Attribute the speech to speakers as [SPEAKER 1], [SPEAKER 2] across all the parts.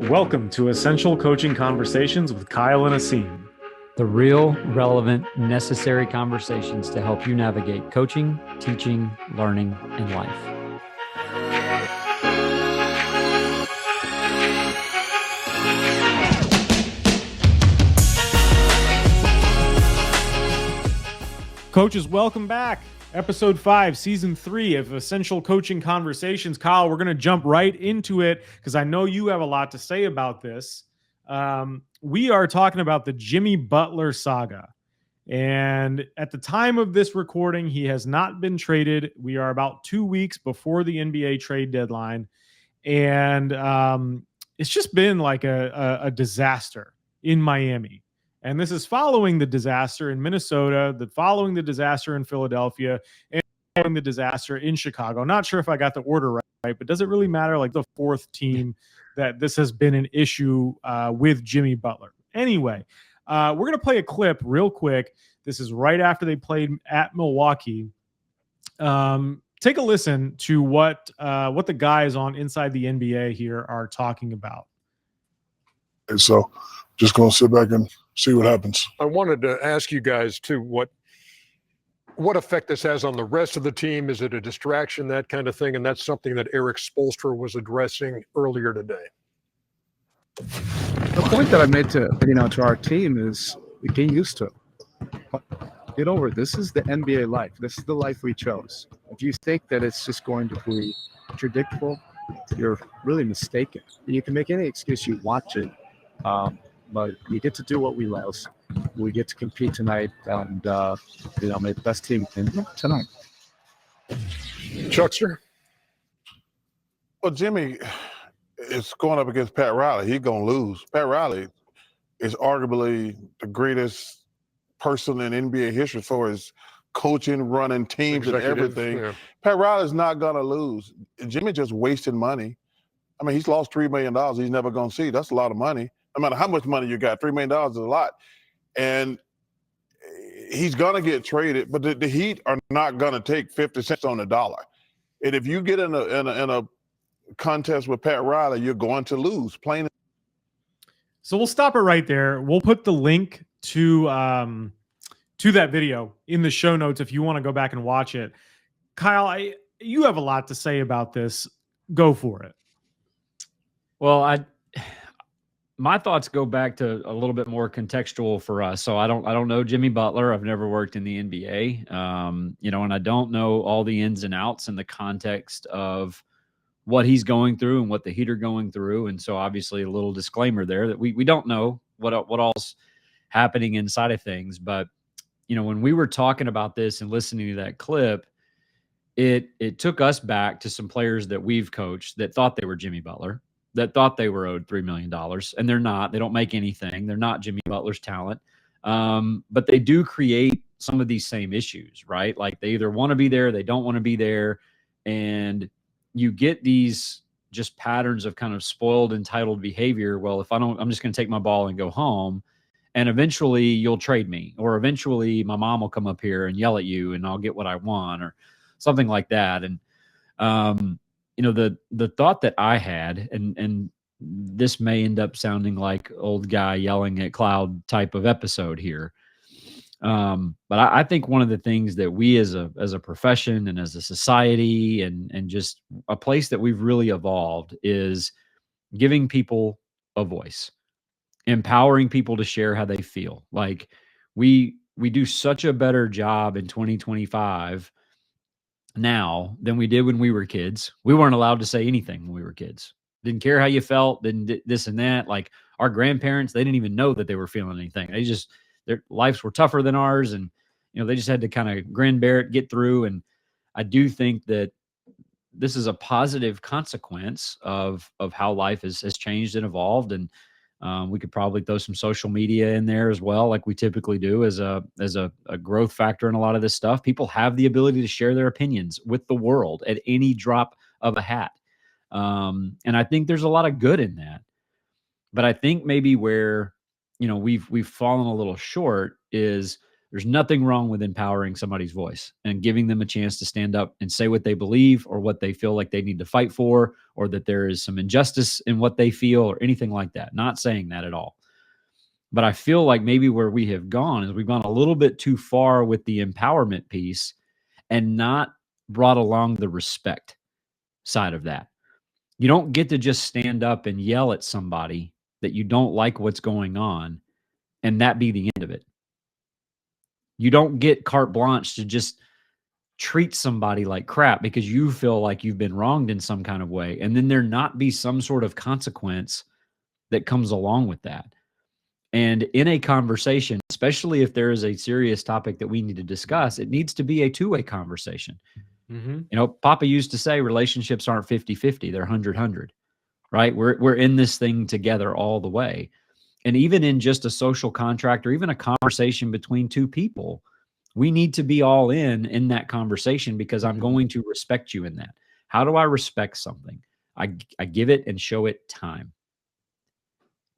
[SPEAKER 1] Welcome to Essential Coaching Conversations with Kyle and Asim.
[SPEAKER 2] The real, relevant, necessary conversations to help you navigate coaching, teaching, learning, and life.
[SPEAKER 1] Coaches, welcome back. Episode 5, Season 3 of Essential Coaching Conversations. Kyle, we're going to jump right into it because I know you have a lot to say about this. We are talking about the Jimmy Butler saga. And at the time of this recording, he has not been traded. We are about 2 weeks before the NBA trade deadline. And it's just been like a disaster in Miami. And this is following the disaster in Minnesota, following the disaster in Philadelphia, and following the disaster in Chicago. Not sure if I got the order right, but does it really matter? Like the fourth team that this has been an issue with Jimmy Butler. Anyway, we're going to play a clip real quick. This is right after they played at Milwaukee. Take a listen to what the guys on Inside the NBA here are talking about.
[SPEAKER 3] And so just going to sit back and see what happens.
[SPEAKER 4] I wanted to ask you guys too, what effect this has on the rest of the team. Is it a distraction, that kind of thing? And that's something that Eric Spoelstra was addressing earlier today.
[SPEAKER 5] The point that I made to our team is get used to it. Get over it. This is the NBA life. This is the life we chose. If you think that it's just going to be predictable, you're really mistaken. You can make any excuse you want to, but you get to do what we love. We get to compete tonight, and make the best team tonight.
[SPEAKER 4] Chuckster?
[SPEAKER 3] Well, Jimmy is going up against Pat Riley. He's going to lose. Pat Riley is arguably the greatest person in NBA history for his coaching, running teams, and everything. Yeah. Pat Riley's not going to lose. Jimmy just wasted money. I mean, he's lost $3 million. He's never going to see. That's a lot of money. No matter how much money you got, $3 million is a lot. And he's going to get traded, but the Heat are not going to take 50 cents on the dollar. And if you get in a contest with Pat Riley, you're going to lose. Plain.
[SPEAKER 1] So we'll stop it right there. We'll put the link to that video in the show notes if you want to go back and watch it. Kyle, you have a lot to say about this. Go for it.
[SPEAKER 2] Well, my thoughts go back to a little bit more contextual for us. So I don't know Jimmy Butler. I've never worked in the NBA, and I don't know all the ins and outs in the context of what he's going through and what the Heat are going through. And so obviously a little disclaimer there that we don't know what all's happening inside of things. But, when we were talking about this and listening to that clip, it took us back to some players that we've coached that thought they were Jimmy Butler, that thought they were owed $3 million, and they're not. They don't make anything. They're not Jimmy Butler's talent. But they do create some of these same issues, right? Like they either want to be there, they don't want to be there. And you get these just patterns of kind of spoiled, entitled behavior. Well, if I don't, I'm just going to take my ball and go home. And eventually you'll trade me, or eventually my mom will come up here and yell at you and I'll get what I want, or something like that. And, the thought that I had, and this may end up sounding like old guy yelling at cloud type of episode here. But I think one of the things that we as a profession and as a society and just a place that we've really evolved is giving people a voice, empowering people to share how they feel. Like we do such a better job in 2025 now than we did when we were kids. We weren't allowed to say anything when we were kids. Didn't care how you felt, didn't this and that. Like our grandparents, they didn't even know that they were feeling anything. Their lives were tougher than ours. And, they just had to kind of grin, bear it, get through. And I do think that this is a positive consequence of how life has changed and evolved. And we could probably throw some social media in there as well, like we typically do as a growth factor in a lot of this stuff. People have the ability to share their opinions with the world at any drop of a hat. And I think there's a lot of good in that. But I think maybe where, we've fallen a little short is There's nothing wrong with empowering somebody's voice and giving them a chance to stand up and say what they believe or what they feel like they need to fight for, or that there is some injustice in what they feel or anything like that. Not saying that at all. But I feel like maybe where we have gone is we've gone a little bit too far with the empowerment piece and not brought along the respect side of that. You don't get to just stand up and yell at somebody that you don't like what's going on and that be the end of it. You don't get carte blanche to just treat somebody like crap because you feel like you've been wronged in some kind of way, and then there not be some sort of consequence that comes along with that. And in a conversation, especially if there is a serious topic that we need to discuss, it needs to be a two-way conversation. You know, Papa used to say relationships aren't 50-50, they're 100-100, right? We're in this thing together all the way. And even in just a social contract or even a conversation between two people, we need to be all in that conversation because I'm going to respect you in that. How do I respect something? I give it and show it time.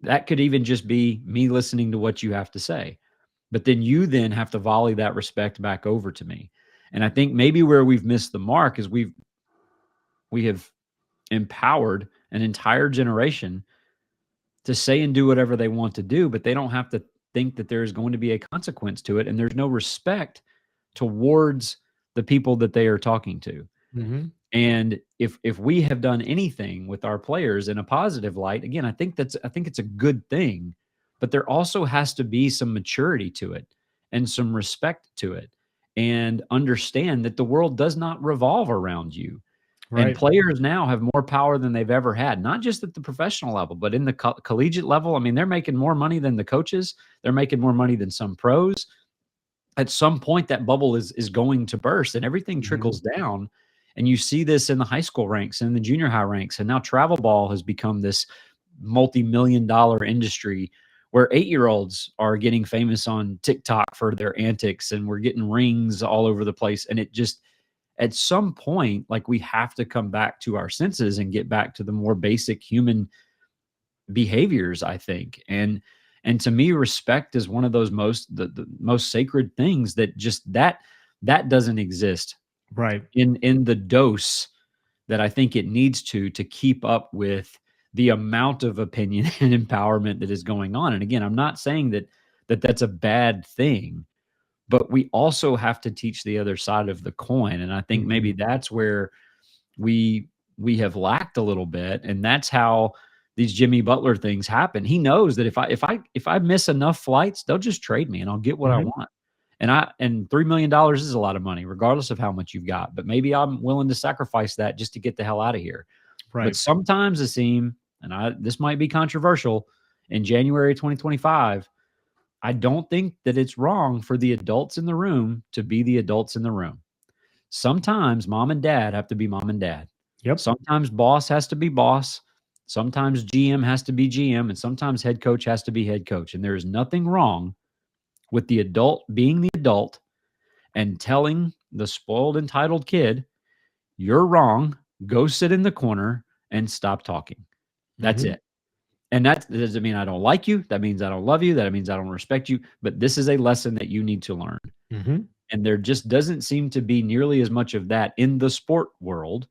[SPEAKER 2] That could even just be me listening to what you have to say. But then you then have to volley that respect back over to me. And I think maybe where we've missed the mark is we have empowered an entire generation to say and do whatever they want to do, but they don't have to think that there's going to be a consequence to it. And there's no respect towards the people that they are talking to. And if we have done anything with our players in a positive light, again, I think it's a good thing, but there also has to be some maturity to it and some respect to it, and understand that the world does not revolve around you. Right. And players now have more power than they've ever had, not just at the professional level, but in the collegiate level. I mean, they're making more money than the coaches. They're making more money than some pros. At some point, that bubble is going to burst and everything trickles down. And you see this in the high school ranks and the junior high ranks. And now travel ball has become this multi-million-dollar industry where 8-year-olds are getting famous on TikTok for their antics, and we're getting rings all over the place. And it just, at some point, like, we have to come back to our senses and get back to the more basic human behaviors, I think. And to me, respect is one of those the most sacred things that just that doesn't exist
[SPEAKER 1] right
[SPEAKER 2] in the dose that I think it needs to keep up with the amount of opinion and empowerment that is going on. And again, I'm not saying that that's a bad thing, but we also have to teach the other side of the coin. And I think maybe that's where we have lacked a little bit. And that's how these Jimmy Butler things happen. He knows that if I miss enough flights, they'll just trade me and I'll get what I want. And $3 million is a lot of money, regardless of how much you've got. But maybe I'm willing to sacrifice that just to get the hell out of here. Right. But sometimes, Asim, and this might be controversial, in January 2025, I don't think that it's wrong for the adults in the room to be the adults in the room. Sometimes mom and dad have to be mom and dad. Yep. Sometimes boss has to be boss. Sometimes GM has to be GM. And sometimes head coach has to be head coach. And there is nothing wrong with the adult being the adult and telling the spoiled, entitled kid, you're wrong, go sit in the corner and stop talking. That's it. And that doesn't mean I don't like you. That means I don't love you. That means I don't respect you. But this is a lesson that you need to learn. And there just doesn't seem to be nearly as much of that in the sport world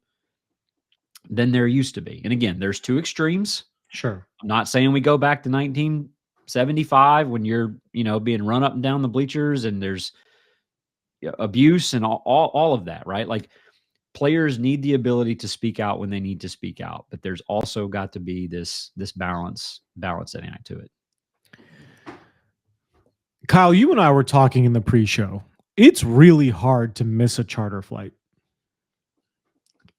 [SPEAKER 2] than there used to be. And again, there's two extremes. Sure. I'm not saying we go back to 1975 when you're, being run up and down the bleachers and there's abuse and all of that, right? Like, players need the ability to speak out when they need to speak out, but there's also got to be this balancing act to it.
[SPEAKER 1] Kyle, you and I were talking in the pre-show. It's really hard to miss a charter flight.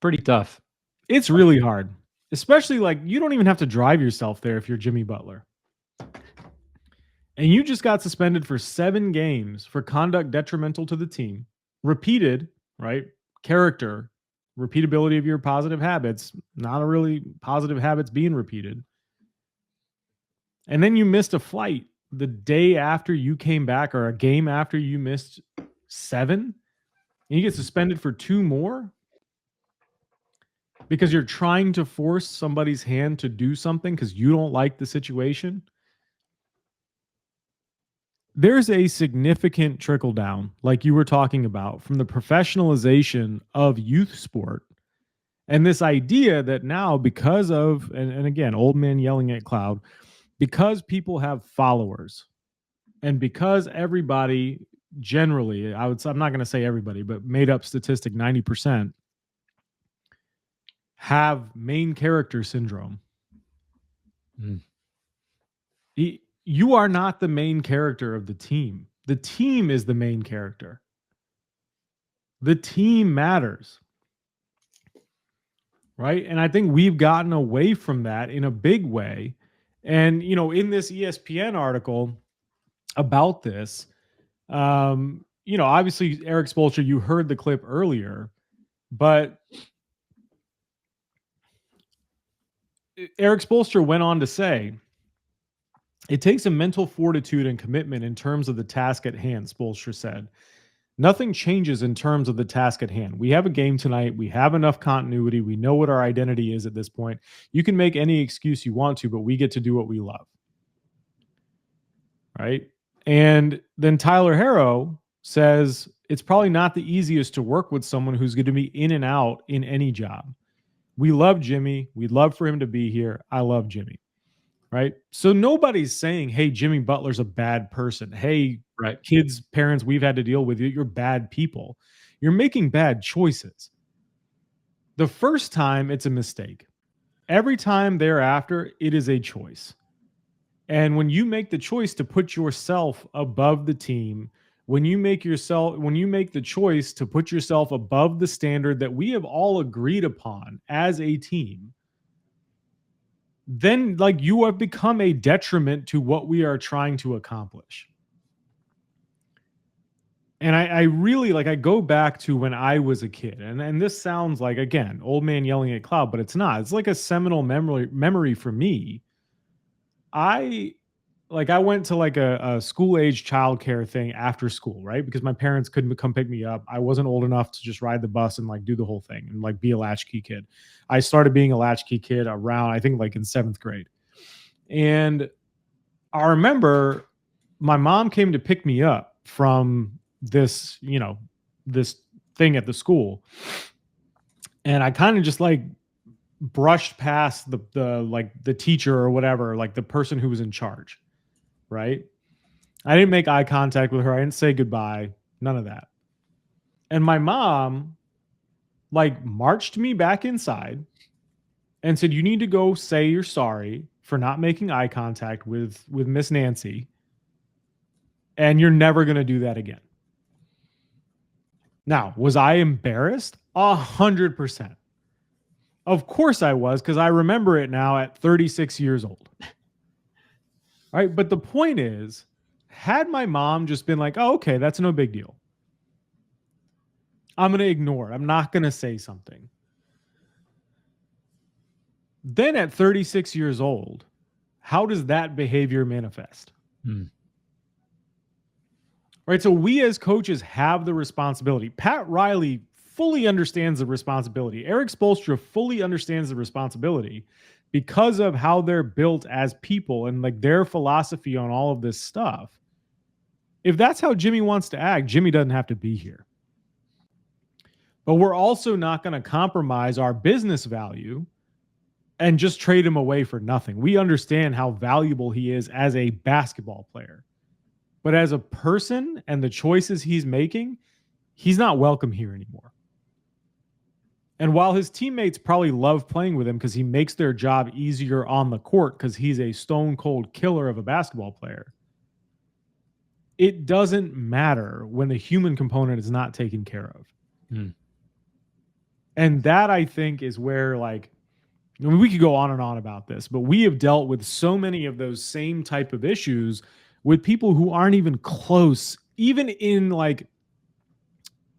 [SPEAKER 2] Pretty tough.
[SPEAKER 1] It's really hard, especially like you don't even have to drive yourself there if you're Jimmy Butler. And you just got suspended for 7 games for conduct detrimental to the team. Repeated, right? Character, repeatability of your positive habits, not a really positive habits being repeated. And then you missed a flight the day after you came back, or a game after you missed 7, and you get suspended for 2 more because you're trying to force somebody's hand to do something because you don't like the situation. there's a significant trickle down, like you were talking about, from the professionalization of youth sport. And this idea that now, because of, and again, old man yelling at cloud, because people have followers and because everybody generally, I'm not going to say everybody, but made up statistic 90% have main character syndrome.
[SPEAKER 2] Mm.
[SPEAKER 1] You are not the main character of the team. The team is the main character. The team matters. Right? And I think we've gotten away from that in a big way. And, you know, in this ESPN article about this, you know, obviously Eric Spoelstra, you heard the clip earlier, but Eric Spoelstra went on to say, it takes a mental fortitude and commitment in terms of the task at hand, Spoelstra said. Nothing changes in terms of the task at hand. We have a game tonight. We have enough continuity. We know what our identity is at this point. You can make any excuse you want to, but we get to do what we love. Right? And then Tyler Harrow says it's probably not the easiest to work with someone who's going to be in and out in any job. We love Jimmy. We'd love for him to be here. I love Jimmy. Right? So nobody's saying, hey, Jimmy Butler's a bad person. Hey,
[SPEAKER 2] Right.
[SPEAKER 1] Kids, parents we've had to deal with, you're bad people. You're making bad choices. The first time, it's a mistake. Every time thereafter, it is a choice. And when you make the choice to put yourself above the team, when you make the choice to put yourself above the standard that we have all agreed upon as a team, then like you have become a detriment to what we are trying to accomplish. And I really I go back to when I was a kid, and this sounds like, again, old man yelling at cloud, but it's not. It's like a seminal memory for me. I went to like a school age childcare thing after school, right? Because my parents couldn't come pick me up. I wasn't old enough to just ride the bus and like do the whole thing and like be a latchkey kid. I started being a latchkey kid around, I think, like in 7th grade. And I remember my mom came to pick me up from this, you know, this thing at the school. And I kind of just like brushed past the teacher or whatever, like the person who was in charge. Right? I didn't make eye contact with her. I didn't say goodbye. None of that. And my mom like marched me back inside and said, you need to go say you're sorry for not making eye contact with Miss Nancy. And you're never going to do that again. Now, was I embarrassed? 100%. Of course I was, because I remember it now at 36 years old. All right. But the point is, had my mom just been like, oh, okay, that's no big deal, I'm going to ignore it. I'm not going to say something. Then at 36 years old, how does that behavior manifest? Right. So we as coaches have the responsibility. Pat Riley fully understands the responsibility. Eric Spoelstra fully understands the responsibility because of how they're built as people and like their philosophy on all of this stuff. If that's how Jimmy wants to act, Jimmy doesn't have to be here. But we're also not going to compromise our business value and just trade him away for nothing. We understand how valuable he is as a basketball player. But as a person and the choices he's making, he's not welcome here anymore. And while his teammates probably love playing with him because he makes their job easier on the court because he's a stone cold killer of a basketball player, it doesn't matter when the human component is not taken care of. And that, I think, is where, like, I mean, we could go on and on about this, but we have dealt with so many of those same type of issues with people who aren't even close, even in like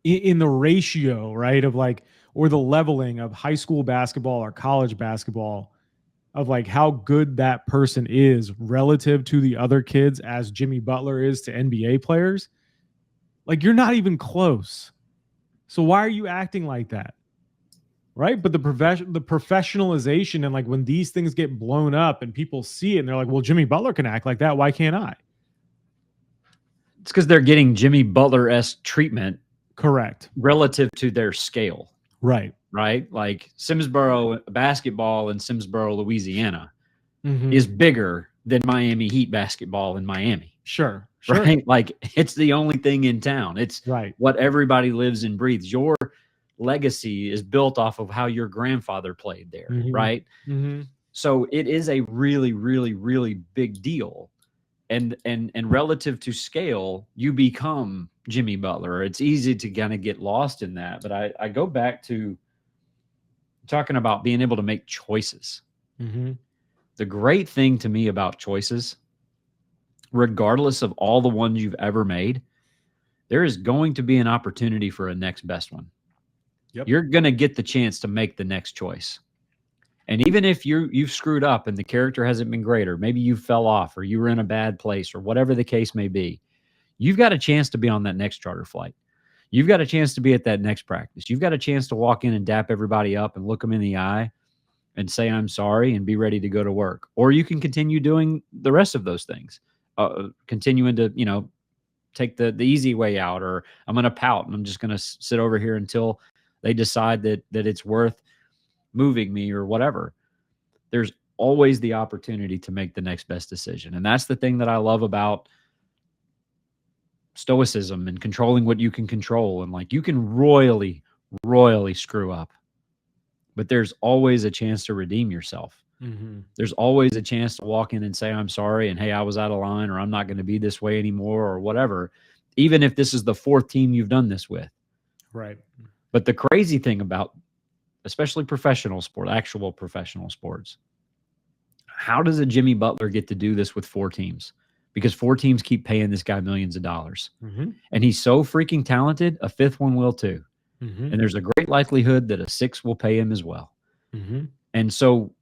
[SPEAKER 1] in the ratio, right, of like, or the leveling of high school basketball or college basketball, of like how good that person is relative to the other kids as Jimmy Butler is to NBA players. Like, you're not even close. So why are you acting like that? Right? But the professionalization, and like when these things get blown up and people see it and they're like, well, Jimmy Butler can act like that, why can't I?
[SPEAKER 2] It's because they're getting Jimmy Butler-esque treatment
[SPEAKER 1] Correct.
[SPEAKER 2] relative to their scale,
[SPEAKER 1] Right.
[SPEAKER 2] right? Like Simsboro basketball in Simsboro, Louisiana
[SPEAKER 1] Mhm.
[SPEAKER 2] is bigger than Miami Heat basketball in Miami,
[SPEAKER 1] Sure.
[SPEAKER 2] right? Like it's the only thing in town. It's
[SPEAKER 1] Right.
[SPEAKER 2] what everybody lives and breathes. Your legacy is built off of how your grandfather played there,
[SPEAKER 1] Mhm.
[SPEAKER 2] right?
[SPEAKER 1] Mhm.
[SPEAKER 2] So it is a really, really, really big deal. And relative to scale, you become Jimmy Butler. It's easy to kind of get lost in that. But I go back to talking about being able to make choices.
[SPEAKER 1] Mhm.
[SPEAKER 2] The great thing to me about choices, regardless of all the ones you've ever made, there is going to be an opportunity for a next best one.
[SPEAKER 1] Yep.
[SPEAKER 2] You're going to get the chance to make the next choice. And even if you've screwed up and the character hasn't been great, or maybe you fell off or you were in a bad place or whatever the case may be, you've got a chance to be on that next charter flight. You've got a chance to be at that next practice. You've got a chance to walk in and dap everybody up and look them in the eye and say, I'm sorry, and be ready to go to work. Or you can continue doing the rest of those things, continuing to, take the easy way out, or I'm going to pout and I'm just going to sit over here until they decide that it's worth moving me or whatever. There's always the opportunity to make the next best decision. And that's the thing that I love about stoicism and controlling what you can control. And like, you can royally screw up, but there's always a chance to redeem yourself.
[SPEAKER 1] Mhm.
[SPEAKER 2] There's always a chance to walk in and say, I'm sorry. And hey, I was out of line, or I'm not going to be this way anymore, or whatever, even if this is the fourth team you've done this with.
[SPEAKER 1] Right.
[SPEAKER 2] But the crazy thing about, especially professional sport, actual professional sports, how does a Jimmy Butler get to do this with 4 teams? Because 4 teams keep paying this guy millions of dollars.
[SPEAKER 1] Mhm.
[SPEAKER 2] And he's so freaking talented, a 5th one will too.
[SPEAKER 1] Mhm.
[SPEAKER 2] And there's a great likelihood that a 6th will pay him as well.
[SPEAKER 1] Mhm.
[SPEAKER 2] And so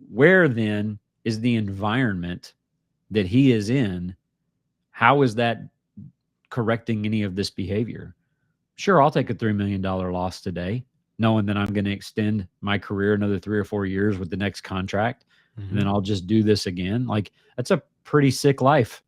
[SPEAKER 2] where then is the environment that he is in? How is that correcting any of this behavior? Sure, I'll take a $3 million loss today, knowing that I'm going to extend my career another 3 or 4 years with the next contract.
[SPEAKER 1] Mhm.
[SPEAKER 2] And then I'll just do this again. Like, that's a pretty sick life.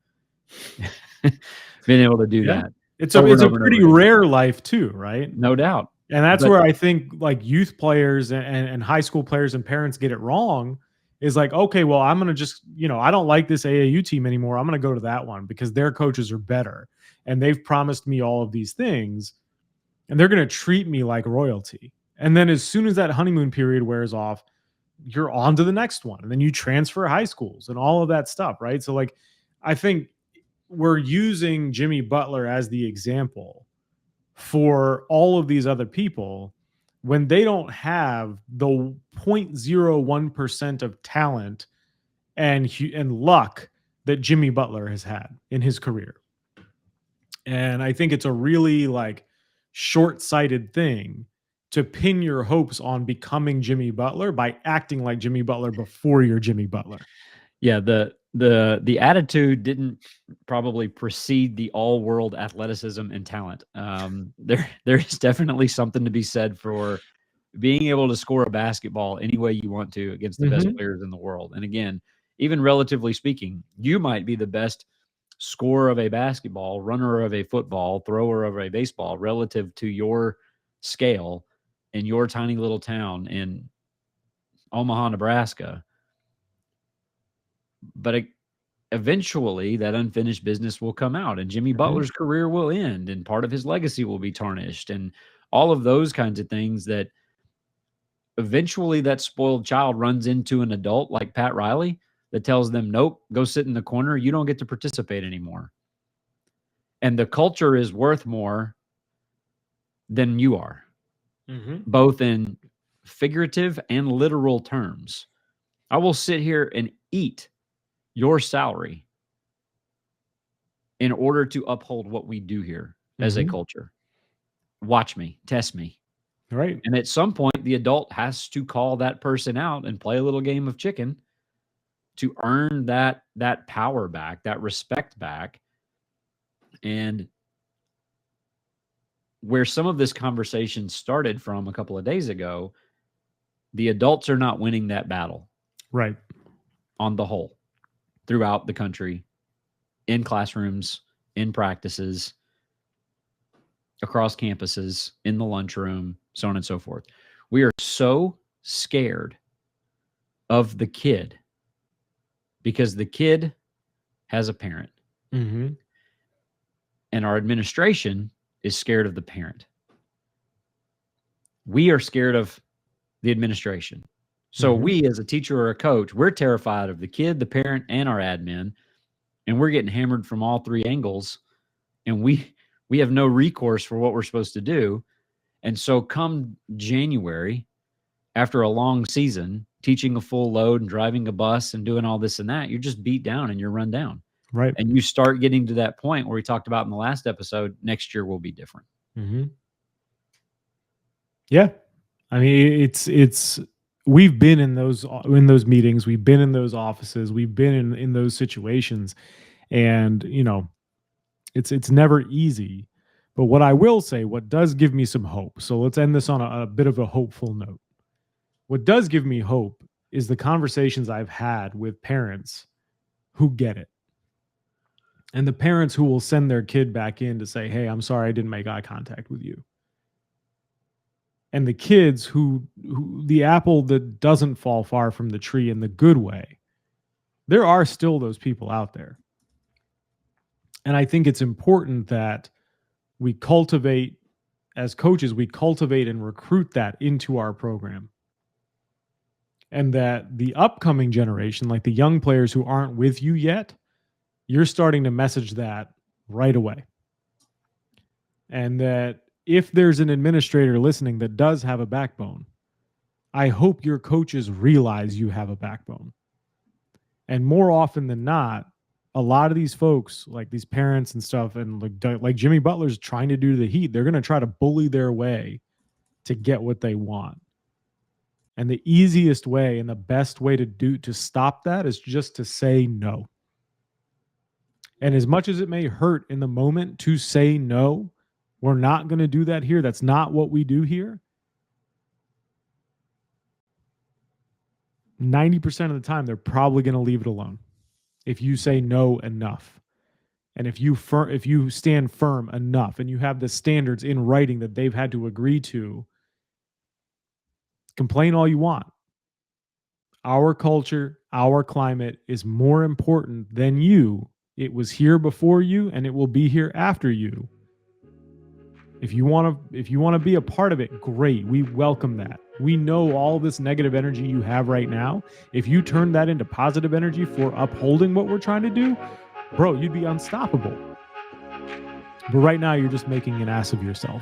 [SPEAKER 2] Being able to do
[SPEAKER 1] Yeah.
[SPEAKER 2] that.
[SPEAKER 1] It's
[SPEAKER 2] over
[SPEAKER 1] a
[SPEAKER 2] and over and
[SPEAKER 1] pretty
[SPEAKER 2] over again.
[SPEAKER 1] rare life too, right?
[SPEAKER 2] No doubt.
[SPEAKER 1] And that's
[SPEAKER 2] But-
[SPEAKER 1] where I think like youth players and high school players and parents get it wrong, is like, okay, well, I'm going to just, I don't like this AAU team anymore. I'm going to go to that one because their coaches are better and they've promised me all of these things and they're going to treat me like royalty. And then as soon as that honeymoon period wears off, you're on to the next one. And then you transfer high schools and all of that stuff, right? So like, I think we're using Jimmy Butler as the example for all of these other people when they don't have the 0.01% of talent and luck that Jimmy Butler has had in his career. And I think it's a really like short-sighted thing to pin your hopes on becoming Jimmy Butler by acting like Jimmy Butler before you're Jimmy Butler.
[SPEAKER 2] Yeah, the attitude didn't probably precede the all-world athleticism and talent. There's definitely something to be said for being able to score a basketball any way you want to against the best players in the world. And again, even relatively speaking, you might be the best scorer of a basketball, runner of a football, thrower of a baseball relative to your scale in your tiny little town in Omaha, Nebraska. But eventually that unfinished business will come out and Jimmy Butler's career will end and part of his legacy will be tarnished and all of those kinds of things that eventually that spoiled child runs into an adult like Pat Riley that tells them, nope, go sit in the corner. You don't get to participate anymore. And the culture is worth more than you are, both in figurative and literal terms. I will sit here and eat your salary in order to uphold what we do here as a culture. Watch me, test me.
[SPEAKER 1] Right.
[SPEAKER 2] And at some point, the adult has to call that person out and play a little game of chicken to earn that power back, that respect back. And where some of this conversation started from a couple of days ago, the adults are not winning that battle.
[SPEAKER 1] Right.
[SPEAKER 2] On the whole, throughout the country, in classrooms, in practices, across campuses, in the lunchroom, so on and so forth. We are so scared of the kid because the kid has a parent.
[SPEAKER 1] Mm-hmm.
[SPEAKER 2] And our administration is scared of the parent. We are scared of the administration. So we, as a teacher or a coach, we're terrified of the kid, the parent, and our admin, and we're getting hammered from all three angles, and we have no recourse for what we're supposed to do. And so come January, after a long season, teaching a full load and driving a bus and doing all this and that, you're just beat down and you're run down.
[SPEAKER 1] Right.
[SPEAKER 2] And you start getting to that point where we talked about in the last episode, next year will be different.
[SPEAKER 1] Mm-hmm. Yeah. I mean, it's we've been in those meetings, we've been in those offices, we've been in those situations, and it's never easy. But what I will say, what does give me some hope, so let's end this on a bit of a hopeful note. What does give me hope is the conversations I've had with parents who get it. And the parents who will send their kid back in to say, hey, I'm sorry I didn't make eye contact with you. And the kids who the apple that doesn't fall far from the tree in the good way, there are still those people out there. And I think it's important that we cultivate, as coaches, we cultivate and recruit that into our program. And that the upcoming generation, like the young players who aren't with you yet, you're starting to message that right away. And that if there's an administrator listening that does have a backbone, I hope your coaches realize you have a backbone. And more often than not, a lot of these folks, like these parents and stuff, and like Jimmy Butler's trying to do to the Heat, they're going to try to bully their way to get what they want. And the easiest way and the best way to stop that is just to say no. And as much as it may hurt in the moment to say no, we're not going to do that here. That's not what we do here. 90% of the time, they're probably going to leave it alone if you say no enough. And if you stand firm enough and you have the standards in writing that they've had to agree to, complain all you want. Our culture, our climate is more important than you. It was here before you and it will be here after you. If you want to be a part of it, great. We welcome that. We know all this negative energy you have right now. If you turn that into positive energy for upholding what we're trying to do, bro, you'd be unstoppable. But right now, you're just making an ass of yourself.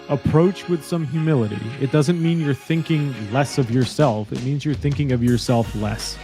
[SPEAKER 1] Approach with some humility. It doesn't mean you're thinking less of yourself. It means you're thinking of yourself less.